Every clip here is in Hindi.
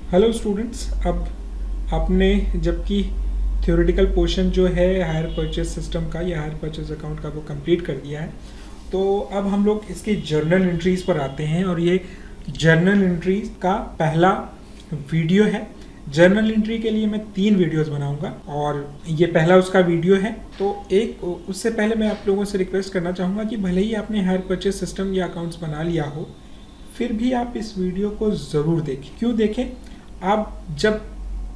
हेलो स्टूडेंट्स, अब आपने जबकि थ्योरेटिकल पोर्शन जो है हायर परचेज सिस्टम का या हायर परचेज अकाउंट का वो कंप्लीट कर दिया है। तो अब हम लोग इसके जर्नल एंट्रीज पर आते हैं और ये जर्नल एंट्रीज का पहला वीडियो है। जर्नल एंट्री के लिए मैं 3 वीडियोस बनाऊंगा और ये पहला उसका वीडियो है। तो उससे पहले मैं आप लोगों से रिक्वेस्ट करना चाहूँगा कि भले ही आपने हायर परचेज सिस्टम या अकाउंट्स बना लिया हो, फिर भी आप इस वीडियो को ज़रूर देखें। क्यों देखें? आप जब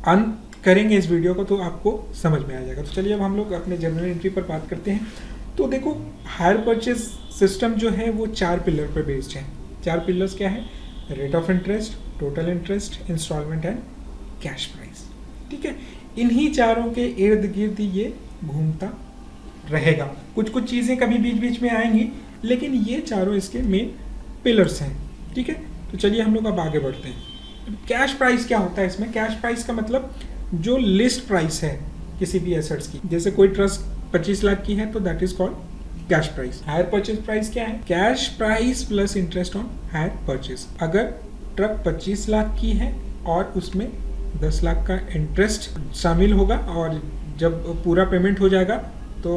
अंत करेंगे इस वीडियो को तो आपको समझ में आ जाएगा। तो चलिए अब हम लोग अपने जर्नल एंट्री पर बात करते हैं। तो देखो, हायर परचेज सिस्टम जो है वो 4 पिलर पर बेस्ड है। 4 पिलर्स क्या है? Rate of interest, total interest, installment and cash price. ठीक है, इन्हीं चारों के इर्द गिर्द ये घूमता रहेगा। कुछ कुछ चीज़ें कभी बीच बीच में आएंगी, लेकिन ये चारों इसके मेन पिलर्स हैं। ठीक है, तो चलिए हम लोग अब आगे बढ़ते हैं। कैश प्राइस क्या होता है इसमें? कैश प्राइस का मतलब जो लिस्ट प्राइस है किसी भी एसेट्स की। जैसे कोई ट्रस्ट 25 लाख की है तो that is called cash price. Hire purchase price क्या है? Cash price plus interest on hire purchase. अगर ट्रक 25 लाख की है और उसमें 10 लाख का इंटरेस्ट शामिल होगा और जब पूरा पेमेंट हो जाएगा तो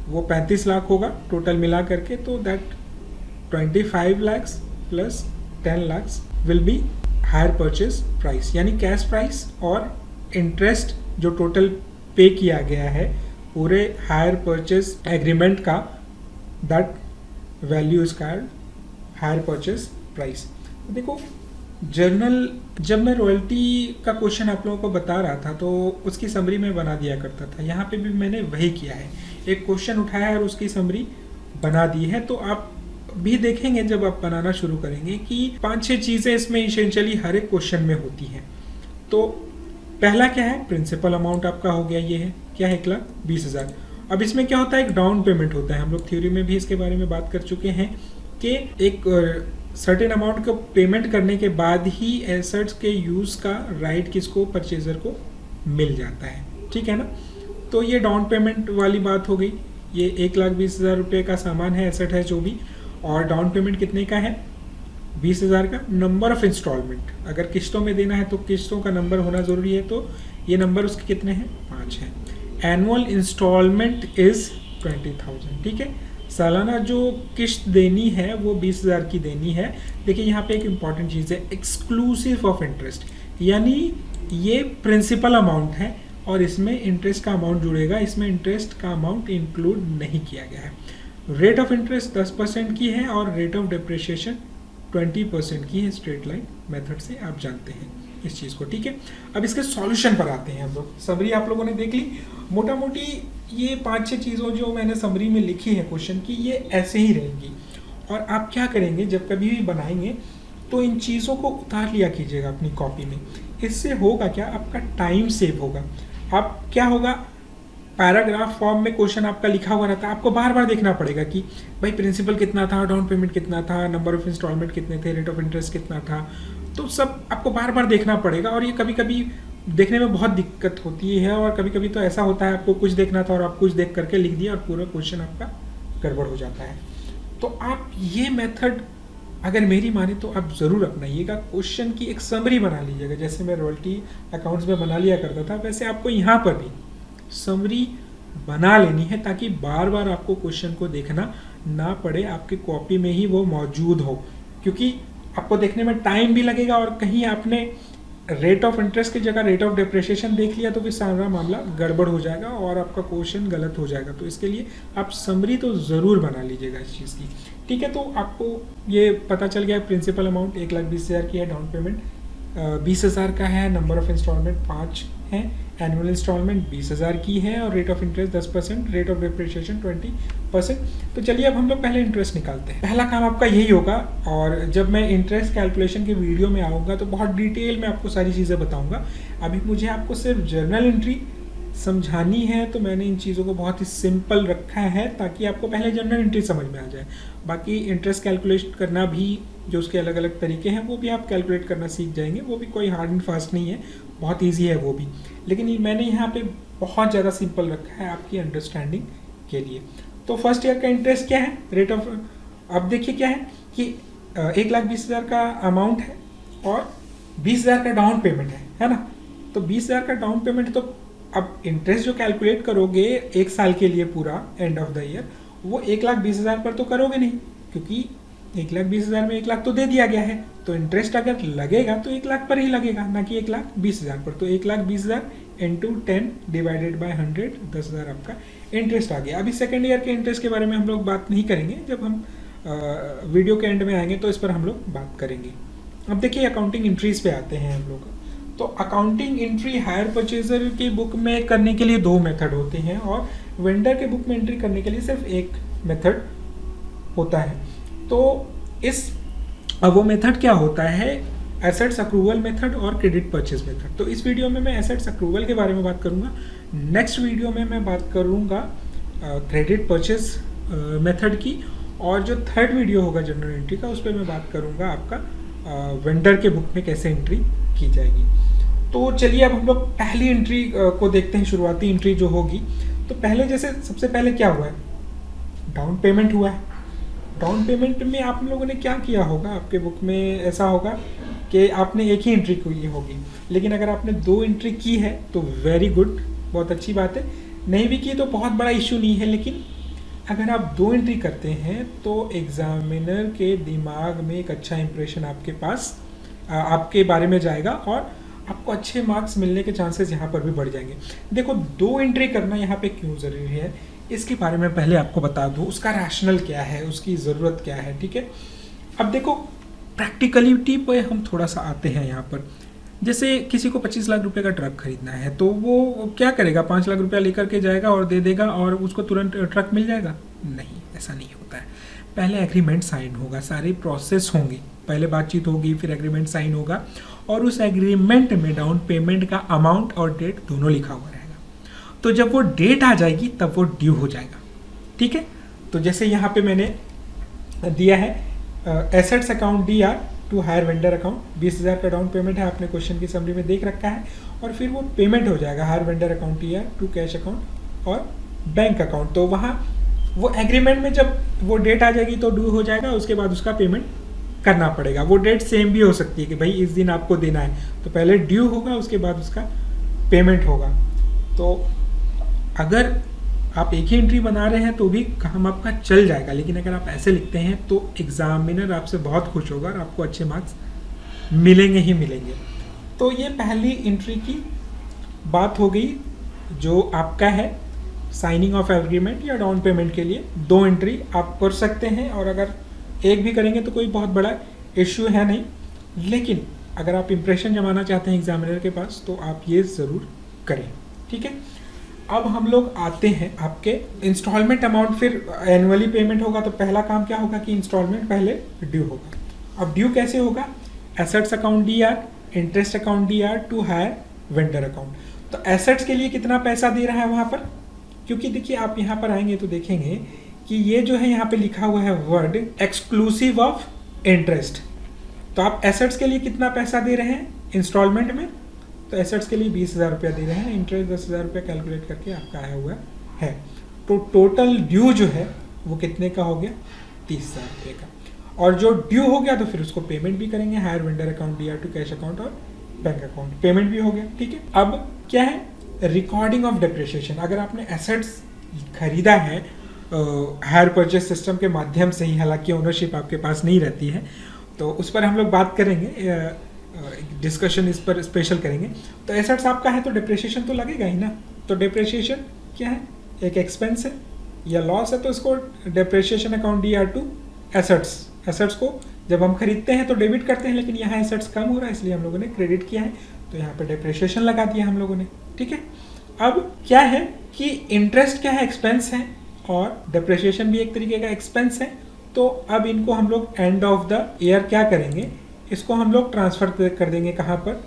वो 35 लाख होगा टोटल मिला करके, तो that 25 lakhs plus 10 lakhs will be hire purchase price. यानी कैश प्राइस और इंटरेस्ट जो टोटल पे किया गया है पूरे हायर परचेज एग्रीमेंट का, that value is called hire purchase price. देखो, जर्नल जब मैं रॉयल्टी का क्वेश्चन आप लोगों को बता रहा था तो उसकी समरी में बना दिया करता था। यहाँ पे भी मैंने वही किया है, एक क्वेश्चन उठाया है और उसकी समरी बना दी है। तो आप भी देखेंगे जब आप बनाना शुरू करेंगे कि 5-6 चीज़ें इसमें इसेंशियली हर एक क्वेश्चन में होती हैं। तो पहला क्या है? प्रिंसिपल अमाउंट आपका हो गया, ये है क्या है? 1,20,000। अब इसमें क्या होता है? एक डाउन पेमेंट होता है। हम लोग थ्योरी में भी इसके बारे में बात कर चुके हैं कि एक सर्टेन अमाउंट को पेमेंट करने के बाद ही एसेट्स के यूज़ का राइट किसको? परचेजर को मिल जाता है। ठीक है ना? तो ये डाउन पेमेंट वाली बात हो गई। ये 1,20,000 रुपये का सामान है, एसेट है जो भी, और डाउन पेमेंट कितने का है? 20,000 का। नंबर ऑफ इंस्टॉलमेंट, अगर किस्तों में देना है तो किस्तों का नंबर होना ज़रूरी है, तो ये नंबर उसके कितने हैं? 5 हैं। Annual installment is 20,000। ठीक है, सालाना जो किस्त देनी है वो 20,000 की देनी है। देखिए यहाँ पे एक इम्पॉर्टेंट चीज़ है, एक्सक्लूसिव ऑफ इंटरेस्ट, यानी ये प्रिंसिपल अमाउंट है और इसमें इंटरेस्ट का अमाउंट जुड़ेगा। इसमें इंटरेस्ट का अमाउंट इंक्लूड नहीं किया गया है। रेट ऑफ इंटरेस्ट 10% की है और रेट ऑफ डिप्रिशिएशन 20% की है। स्ट्रेट लाइन मेथड से आप जानते हैं इस चीज़ को। ठीक है, अब इसके सॉल्यूशन पर आते हैं हम लोग। समरी आप लोगों ने देख ली मोटा मोटी। ये 5-6 चीज़ों जो मैंने समरी में लिखी है क्वेश्चन की, ये ऐसे ही रहेंगी। और आप क्या करेंगे, जब कभी भी बनाएंगे तो इन चीज़ों को उतार लिया कीजिएगा अपनी कॉपी में। इससे होगा क्या? आपका टाइम सेव होगा। आप क्या होगा, पैराग्राफ फॉर्म में क्वेश्चन आपका लिखा हुआ रहता है, आपको बार बार देखना पड़ेगा कि भाई प्रिंसिपल कितना था, डाउन पेमेंट कितना था, नंबर ऑफ इंस्टॉलमेंट कितने थे, रेट ऑफ इंटरेस्ट कितना था। तो सब आपको बार बार देखना पड़ेगा और ये कभी कभी देखने में बहुत दिक्कत होती है। और कभी कभी तो ऐसा होता है आपको कुछ देखना था और आप कुछ देख करके लिख दिया और पूरा क्वेश्चन आपका गड़बड़ हो जाता है। तो आप ये मेथड अगर मेरी माने तो आप ज़रूर अपनाइएगा। क्वेश्चन की एक समरी बना लीजिएगा, जैसे मैं रॉयल्टी अकाउंट्स में बना लिया करता था, वैसे आपको यहाँ पर भी समरी बना लेनी है ताकि बार बार आपको क्वेश्चन को देखना ना पड़े, आपके कॉपी में ही वो मौजूद हो। क्योंकि आपको देखने में टाइम भी लगेगा और कहीं आपने रेट ऑफ इंटरेस्ट की जगह रेट ऑफ डिप्रिशिएशन देख लिया तो फिर सारा मामला गड़बड़ हो जाएगा और आपका क्वेश्चन गलत हो जाएगा। तो इसके लिए आप समरी तो ज़रूर बना लीजिएगा इस चीज़ की। ठीक है, तो आपको ये पता चल गया प्रिंसिपल अमाउंट 1,20,000 की है, डाउन पेमेंट 20,000 का है, नंबर ऑफ इंस्टॉलमेंट 5 है, एनुअल इंस्टॉलमेंट 20,000 की है और rate of interest 10%, rate of depreciation 20%। तो चलिए अब हम लोग पहले इंटरेस्ट निकालते हैं। पहला काम आपका यही होगा और जब मैं इंटरेस्ट कैलकुलेशन के वीडियो में आऊँगा तो बहुत डिटेल में आपको सारी चीज़ें बताऊँगा। अभी मुझे आपको सिर्फ जर्नल एंट्री समझानी है तो मैंने इन चीज़ों को बहुत ही सिंपल रखा है ताकि आपको पहले जर्नल एंट्री समझ में आ जाए। बाकी इंटरेस्ट कैलकुलेट करना भी, जो उसके अलग अलग तरीके हैं वो भी आप कैलकुलेट करना सीख जाएंगे। वो भी कोई हार्ड एंड फास्ट नहीं है, बहुत ईजी है वो भी। लेकिन मैंने यहाँ पे बहुत ज़्यादा सिंपल रखा है आपकी अंडरस्टैंडिंग के लिए। तो फर्स्ट ईयर का इंटरेस्ट क्या है? रेट ऑफ, अब देखिए क्या है कि 1,20,000 का अमाउंट है और 20,000 का डाउन पेमेंट है ना। तो 20,000 का डाउन पेमेंट, तो अब इंटरेस्ट जो कैलकुलेट करोगे 1 साल के लिए पूरा एंड ऑफ द ईयर, वो 1,20,000 पर तो करोगे नहीं, क्योंकि 1,20,000 में 1 लाख तो दे दिया गया है। तो इंटरेस्ट अगर लगेगा तो 1 लाख पर ही लगेगा, ना कि 1,20,000 पर। तो 1,20,000 इंटू 10 डिवाइडेड बाय 100, 10,000 आपका इंटरेस्ट आ गया। अभी सेकेंड ईयर के इंटरेस्ट के बारे में हम लोग बात नहीं करेंगे, जब हम वीडियो के एंड में आएंगे तो इस पर हम लोग बात करेंगे। अब देखिए अकाउंटिंग एंट्रीज पे आते हैं हम लोग। तो अकाउंटिंग एंट्री हायर परचेजर की बुक में करने के लिए 2 मेथड होते हैं, और वेंडर के बुक में एंट्री करने के लिए सिर्फ एक मेथड होता है। तो वो मेथड क्या होता है, एसेट्स अक्रूवल मेथड और क्रेडिट परचेज मेथड। तो इस वीडियो में मैं एसेट्स अक्रूवल के बारे में बात करूंगा, नेक्स्ट वीडियो में मैं बात करूंगा क्रेडिट परचेज मेथड की, और जो थर्ड वीडियो होगा जनरल एंट्री का, उस पर मैं बात करूंगा आपका वेंडर के बुक में कैसे एंट्री की जाएगी। तो चलिए अब हम लोग पहली एंट्री को देखते हैं, शुरुआती एंट्री जो होगी। तो पहले जैसे सबसे पहले क्या हुआ है, डाउन पेमेंट हुआ है। डाउन पेमेंट में आप लोगों ने क्या किया होगा, आपके बुक में ऐसा होगा कि आपने एक ही एंट्री की होगी, लेकिन अगर आपने 2 एंट्री की है तो वेरी गुड, बहुत अच्छी बात है। नहीं भी की तो बहुत बड़ा इश्यू नहीं है, लेकिन अगर आप 2 एंट्री करते हैं तो एग्जामिनर के दिमाग में एक अच्छा इंप्रेशन आपके पास आपके बारे में जाएगा, और आपको अच्छे मार्क्स मिलने के चांसेस यहाँ पर भी बढ़ जाएंगे। देखो 2 एंट्री करना यहाँ पे क्यों ज़रूरी है, इसके बारे में पहले आपको बता दूँ, उसका रैशनल क्या है, उसकी ज़रूरत क्या है, ठीक है। अब देखो प्रैक्टिकलिटी पे हम थोड़ा सा आते हैं यहाँ पर। जैसे किसी को 25 लाख रुपए का ट्रक खरीदना है, तो वो क्या करेगा, 5 लाख रुपया लेकर के जाएगा और दे देगा और उसको तुरंत ट्रक मिल जाएगा? नहीं, ऐसा नहीं होता है। पहले एग्रीमेंट साइन होगा, सारी प्रोसेस होंगी, पहले बातचीत होगी, फिर एग्रीमेंट साइन होगा, और उस एग्रीमेंट में डाउन पेमेंट का अमाउंट और डेट दोनों लिखा हुआ रहेगा। तो जब वो डेट आ जाएगी तब वो ड्यू हो जाएगा, ठीक है। तो जैसे यहाँ पे मैंने दिया है assets account DR to hire vendor account, 20,000 का डाउन पेमेंट है, आपने क्वेश्चन की समरी में देख रखा है, और फिर वो पेमेंट हो जाएगा hire vendor account DR to cash account और बैंक अकाउंट। तो वहाँ वो एग्रीमेंट में जब वो डेट आ जाएगी तो ड्यू हो जाएगा, उसके बाद उसका पेमेंट करना पड़ेगा। वो डेट सेम भी हो सकती है कि भाई इस दिन आपको देना है, तो पहले ड्यू होगा, उसके बाद उसका पेमेंट होगा। तो अगर आप एक ही एंट्री बना रहे हैं तो भी काम आपका चल जाएगा, लेकिन अगर आप ऐसे लिखते हैं तो एग्जामिनर आपसे बहुत खुश होगा और आपको अच्छे मार्क्स मिलेंगे ही मिलेंगे। तो ये पहली एंट्री की बात हो गई, जो आपका है साइनिंग ऑफ एग्रीमेंट या डाउन पेमेंट के लिए 2 एंट्री आप कर सकते हैं, और अगर एक भी करेंगे तो कोई बहुत बड़ा इश्यू है नहीं। लेकिन अगर आप इंप्रेशन जमाना चाहते हैं एग्जामिनर के पास तो आप ये ज़रूर करें, ठीक है। अब हम लोग आते हैं आपके इंस्टॉलमेंट अमाउंट, फिर एनुअली पेमेंट होगा। तो पहला काम क्या होगा कि इंस्टॉलमेंट पहले ड्यू होगा। अब ड्यू कैसे होगा, assets account DR, interest account DR to hire vendor account. तो एसेट्स के लिए कितना पैसा दे रहा है वहाँ पर, क्योंकि देखिए आप यहाँ पर आएंगे तो देखेंगे कि ये जो है यहाँ पे लिखा हुआ है वर्ड एक्सक्लूसिव ऑफ इंटरेस्ट। तो आप एसेट्स के लिए कितना पैसा दे रहे हैं इंस्टॉलमेंट में, तो एसेट्स के लिए 20,000 रुपया दे रहे हैं, इंटरेस्ट 10,000 रुपया कैलकुलेट करके आपका आया हुआ है। तो टोटल ड्यू जो है वो कितने का हो गया, 30,000 रुपये का। और जो ड्यू हो गया तो फिर उसको पेमेंट भी करेंगे, hire vendor account DR to cash account और बैंक अकाउंट, पेमेंट भी हो गया, ठीक है। अब क्या है, रिकॉर्डिंग ऑफ डेप्रिसिएशन। अगर आपने एसेट्स खरीदा है हायर परचेस सिस्टम के माध्यम से ही, हालांकि ओनरशिप आपके पास नहीं रहती है, तो उस पर हम लोग बात करेंगे, डिस्कशन इस पर स्पेशल करेंगे। तो एसेट्स आपका है तो डेप्रिसिएशन तो लगेगा ही ना। तो डेप्रिसिएशन क्या है, एक एक्सपेंस है या लॉस है, तो इसको depreciation account DR to assets. Assets को जब हम खरीदते हैं तो डेबिट करते हैं, लेकिन यहाँ एसेट्स कम हो रहा है इसलिए हम लोगों ने क्रेडिट किया है, तो यहाँ पर डेप्रिसिएशन लगा दिया हम लोगों ने, ठीक है। अब क्या है कि इंटरेस्ट क्या है, एक्सपेंस है, और डेप्रिसिएशन भी एक तरीके का एक्सपेंस है। तो अब इनको हम लोग एंड ऑफ द ईयर क्या करेंगे, इसको हम लोग ट्रांसफर कर देंगे कहाँ पर,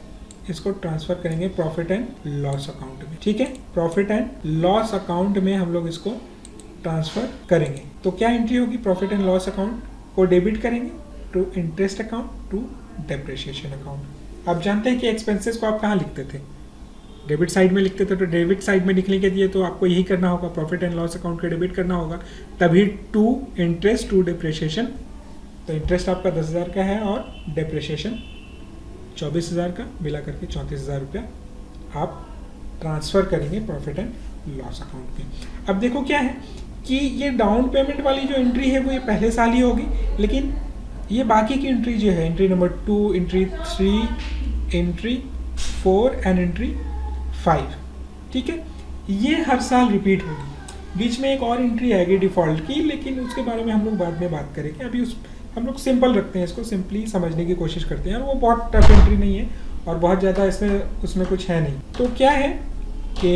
इसको ट्रांसफर करेंगे प्रॉफिट एंड लॉस अकाउंट में, ठीक है। प्रॉफिट एंड लॉस अकाउंट में हम लोग इसको ट्रांसफर करेंगे। तो क्या एंट्री होगी, प्रॉफिट एंड लॉस अकाउंट को डेबिट करेंगे to interest account to depreciation account. आप जानते हैं कि एक्सपेंसेस को आप कहाँ लिखते थे, डेबिट साइड में लिखते थे। तो डेबिट साइड में लिखने के लिए तो आपको यही करना होगा, प्रॉफिट एंड लॉस अकाउंट को डेबिट करना होगा, तभी टू इंटरेस्ट टू डेप्रिसिएशन। तो इंटरेस्ट आपका 10,000 का है और डेप्रिसिएशन 24,000 का मिला करके 34,000 रुपया आप ट्रांसफ़र करेंगे प्रॉफिट एंड लॉस अकाउंट पे। अब देखो क्या है कि ये डाउन पेमेंट वाली जो एंट्री है वो ये पहले साल ही होगी, लेकिन ये बाकी की एंट्री जो है, entry number 2, entry 3, entry 4 and entry 5, ठीक है, ये हर साल रिपीट होगी। बीच में एक और एंट्री आएगी डिफ़ॉल्ट की, लेकिन उसके बारे में हम लोग बाद में बात करेंगे। अभी हम लोग सिंपल रखते हैं, इसको सिंपली समझने की कोशिश करते हैं, और वो बहुत टफ एंट्री नहीं है और बहुत ज़्यादा उसमें कुछ है नहीं। तो क्या है कि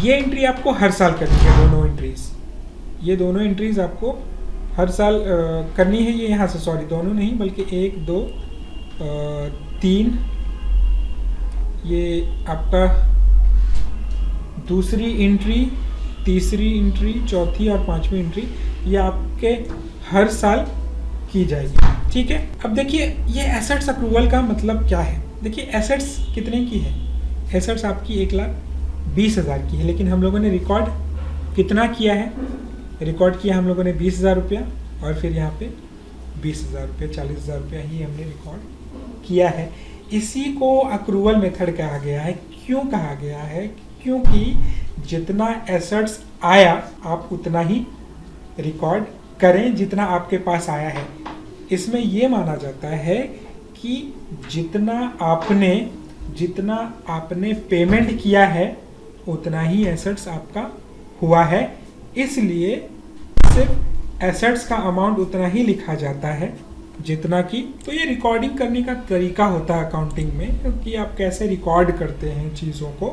ये एंट्री आपको हर साल करनी है, ये दोनों एंट्रीज़ आपको हर साल करनी है। ये यहाँ से, सॉरी दोनों नहीं बल्कि 1, 2, 3, ये आपका दूसरी एंट्री, तीसरी एंट्री, चौथी और 5वीं एंट्री, ये आपके हर साल की जाएगी, ठीक है। अब देखिए ये एसेट्स अप्रूवल का मतलब क्या है। देखिए एसेट्स कितने की है, एसेट्स आपकी 1,20,000 की है, लेकिन हम लोगों ने रिकॉर्ड कितना किया है, रिकॉर्ड किया हम लोगों ने 20,000 रुपया, और फिर यहाँ पे 20,000 रुपया, 40,000 रुपया ही हमने रिकॉर्ड किया है। इसी को अक्रूवल मेथड कहा गया है। क्यों कहा गया है? क्योंकि जितना एसेट्स आया आप उतना ही रिकॉर्ड करें जितना आपके पास आया है। इसमें ये माना जाता है कि जितना आपने पेमेंट किया है उतना ही एसेट्स आपका हुआ है, इसलिए सिर्फ एसेट्स का अमाउंट उतना ही लिखा जाता है जितना कि, तो ये रिकॉर्डिंग करने का तरीका होता है अकाउंटिंग में कि आप कैसे रिकॉर्ड करते हैं चीज़ों को।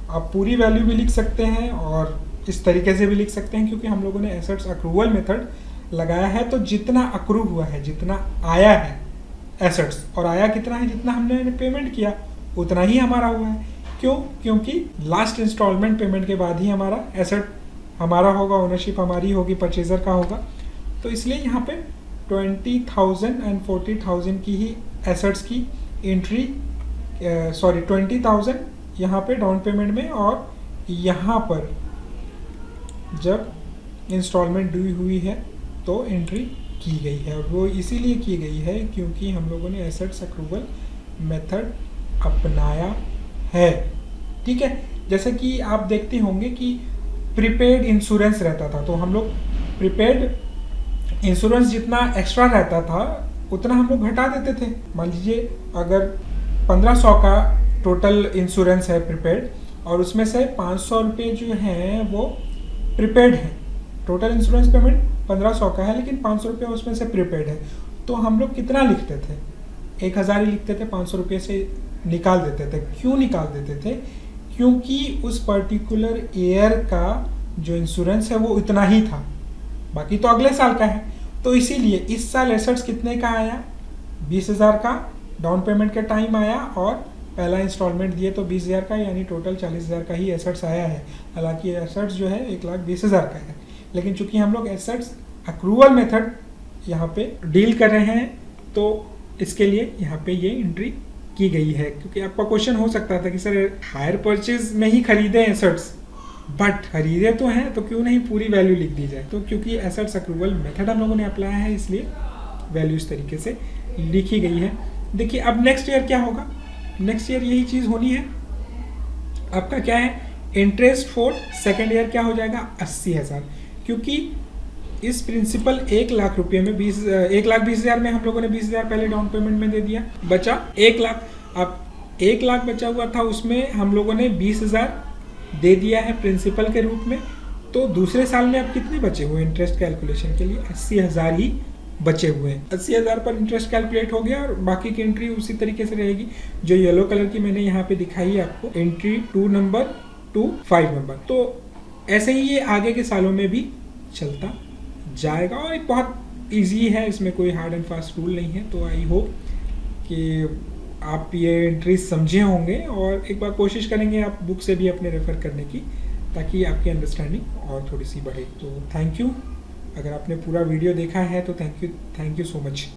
आप पूरी वैल्यू भी लिख सकते हैं और इस तरीके से भी लिख सकते हैं, क्योंकि हम लोगों ने एसेट्स अक्रूवल मेथड लगाया है। तो जितना अक्रू हुआ है, जितना आया है एसेट्स, और आया कितना है, जितना हमने पेमेंट किया उतना ही हमारा हुआ है। क्यों? क्योंकि लास्ट इंस्टॉलमेंट पेमेंट के बाद ही हमारा एसेट हमारा होगा, ओनरशिप हमारी होगी, परचेजर का होगा। तो इसलिए यहाँ पे 20,000 एंड 40,000 की ही एसेट्स की एंट्री, 20,000 यहाँ पे डाउन पेमेंट में, और यहाँ पर जब इंस्टॉलमेंट ड्यू हुई है तो एंट्री की गई है। और वो इसीलिए की गई है क्योंकि हम लोगों ने एसेट्स अक्रूवल मेथड अपनाया है, ठीक है। जैसे कि आप देखते होंगे कि प्रीपेड इंश्योरेंस रहता था, तो हम लोग प्रीपेड इंश्योरेंस जितना एक्स्ट्रा रहता था उतना हम लोग घटा देते थे। मान लीजिए अगर 1500 का टोटल इंश्योरेंस है प्रीपेड, और उसमें से 500 रुपये जो हैं वो प्रीपेड है। टोटल इंश्योरेंस पेमेंट 1500 का है, लेकिन 500 रुपये उसमें से प्रीपेड है। तो हम लोग कितना लिखते थे? 1,000 ही लिखते थे, 500 रुपये से निकाल देते थे। क्यों निकाल देते थे? क्योंकि उस पर्टिकुलर ईयर का जो इंश्योरेंस है वो इतना ही था, बाकी तो अगले साल का है। तो इसीलिए इस साल एसेट्स कितने का आया? 20,000 का डाउन पेमेंट के टाइम आया, और पहला इंस्टॉलमेंट दिए तो 20,000 का, यानी टोटल 40,000 का ही एसेट्स आया है। हालांकि एसेट्स जो है 1,20,000 का है, लेकिन चूंकि हम लोग एसेट्स अक्रूवल मेथड यहाँ पे डील कर रहे हैं तो इसके लिए यहाँ पे ये एंट्री की गई है। क्योंकि आपका क्वेश्चन हो सकता था कि सर हायर परचेज में ही खरीदे एसेट्स, बट खरीदे तो हैं तो क्यों नहीं पूरी वैल्यू लिख दी जाए? तो क्योंकि एसेट्स अक्रूवल मेथड हम लोगों ने अप्लाई है, इसलिए वैल्यू इस तरीके से लिखी गई है। देखिए अब नेक्स्ट ईयर क्या होगा? नेक्स्ट ईयर यही चीज़ होनी है। आपका क्या है? इंटरेस्ट फॉर सेकेंड ईयर क्या हो जाएगा? 80,000, क्योंकि इस प्रिंसिपल 1,00,000 रुपये में 1,20,000 में हम लोगों ने 20,000 पहले डाउन पेमेंट में दे दिया, बचा 1,00,000। अब 1,00,000 बचा हुआ था, उसमें हम लोगों ने 20,000 दे दिया है प्रिंसिपल के रूप में। तो दूसरे साल में अब कितने बचे हुए इंटरेस्ट कैलकुलेशन के लिए? 80,000 ही बचे हुए हैं। 80,000 पर इंटरेस्ट कैलकुलेट हो गया, और बाकी की एंट्री उसी तरीके से रहेगी जो येलो कलर की मैंने यहाँ पे दिखाई है आपको, एंट्री 2 नंबर टू 5 नंबर। तो ऐसे ही ये आगे के सालों में भी चलता जाएगा, और एक बहुत ईजी है, इसमें कोई हार्ड एंड फास्ट रूल नहीं है। तो आई होप कि आप ये एंट्री समझे होंगे, और एक बार कोशिश करेंगे आप बुक से भी अपने रेफर करने की, ताकि आपकी अंडरस्टैंडिंग और थोड़ी सी बढ़े। तो थैंक यू। अगर आपने पूरा वीडियो देखा है तो थैंक यू सो मच।